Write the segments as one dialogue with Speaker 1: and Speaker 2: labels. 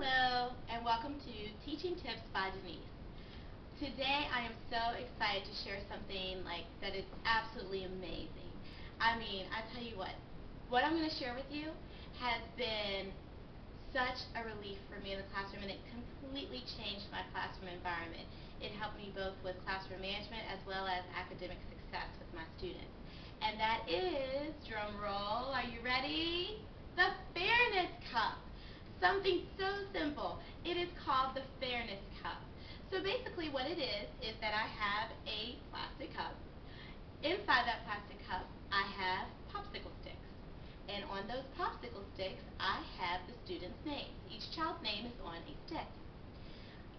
Speaker 1: Hello, and welcome to Teaching Tips by Denise. Today I am so excited to share something that is absolutely amazing. I mean, I tell you what I'm going to share with you has been such a relief for me in the classroom, and it completely changed my classroom environment. It helped me both with classroom management as well as academic success with my students. And that is, drum roll, are you ready? The Fairness Cup. Something so simple. It is called the Fairness Cup. So basically what it is that I have a plastic cup. Inside that plastic cup, I have popsicle sticks. And on those popsicle sticks, I have the students' names. Each child's name is on a stick.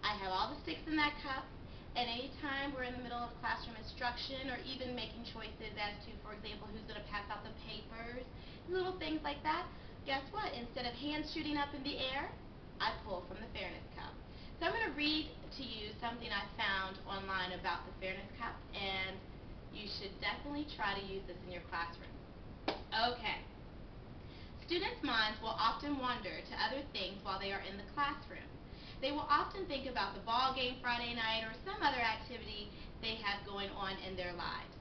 Speaker 1: I have all the sticks in that cup, and anytime we're in the middle of classroom instruction or even making choices as to, for example, who's going to pass out the papers, little things like that, guess what? Instead of hands shooting up in the air, I pull from the Fairness Cup. So I'm going to read to you something I found online about the Fairness Cup, and you should definitely try to use this in your classroom. Okay. Students' minds will often wander to other things while they are in the classroom. They will often think about the ball game Friday night or some other activity they have going on in their lives.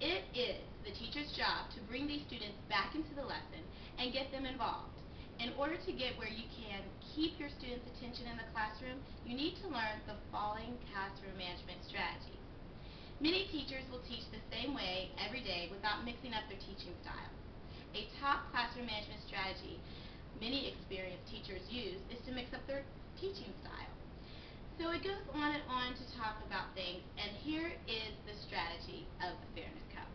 Speaker 1: It is the teacher's job to bring these students back into the lesson and get them involved. In order to get where you can keep your students' attention in the classroom, you need to learn the following classroom management strategies. Many teachers will teach the same way every day without mixing up their teaching style. A top classroom management strategy many experienced teachers use is to mix up their teaching style. So it goes on and on to talk about things, and here is the strategy of the Fairness Cup.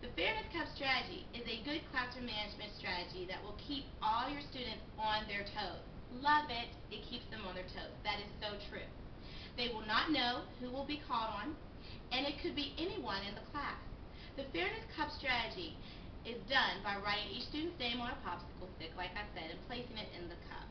Speaker 1: The Fairness Cup strategy is a good classroom management strategy that will keep all your students on their toes. Love it. It keeps them on their toes. That is so true. They will not know who will be called on, and it could be anyone in the class. The Fairness Cup strategy is done by writing each student's name on a popsicle stick, like I said, and placing it in the cup.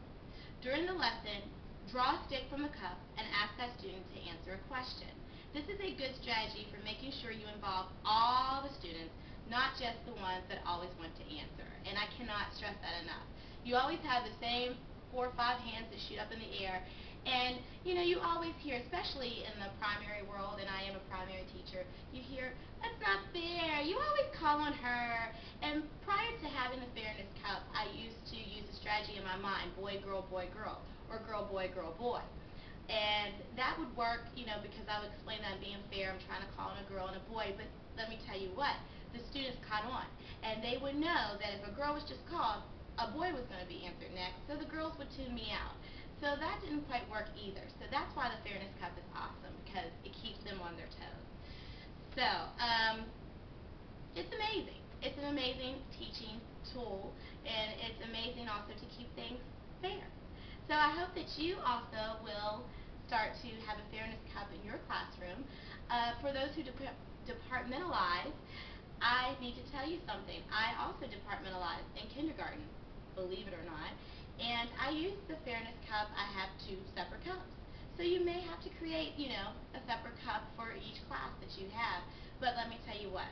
Speaker 1: During the lesson, draw a stick from the cup and ask that student to answer a question. This is a good strategy for making sure you involve all the students, not just the ones that always want to answer. And I cannot stress that enough. You always have the same 4 or 5 hands that shoot up in the air. And, you always hear, especially in the primary world, and I am a primary teacher, you hear, that's not fair. You always call on her. And prior to having the Fairness Cup, I used to use a strategy in my mind, boy, girl, or girl, boy, boy. And that would work, because I would explain that I'm being fair, I'm trying to call on a girl and a boy, but let me tell you what, the students caught on. And they would know that if a girl was just called, a boy was going to be answered next, so the girls would tune me out. So that didn't quite work either. So that's why the Fairness Cup is awesome, because it keeps them on their toes. So, it's amazing. It's an amazing teaching tool, and it's amazing also to keep things fair. So I hope that you also will start to have a Fairness Cup in your classroom. For those who departmentalize, I need to tell you something. I also departmentalize in kindergarten, believe it or not. And I use the Fairness Cup. I have 2 separate cups. So you may have to create, a separate cup for each class that you have. But let me tell you what,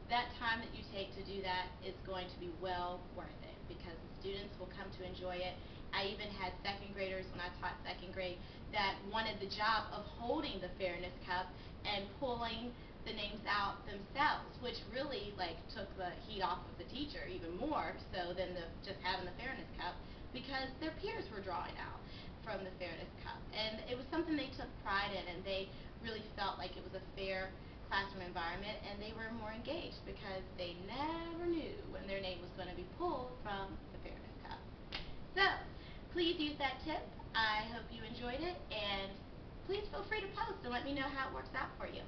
Speaker 1: that time that you take to do that is going to be well worth it, because the students will come to enjoy it. I even had 2nd graders when I taught 2nd grade that wanted the job of holding the Fairness Cup and pulling the names out themselves, which really took the heat off of the teacher even more so than just having the Fairness Cup, because their peers were drawing out from the Fairness Cup. And it was something they took pride in, and they really felt like it was a fair classroom environment, and they were more engaged because they never knew when their name was going to be pulled from the Fairness Cup. So, please use that tip. I hope you enjoyed it, and please feel free to post and let me know how it works out for you.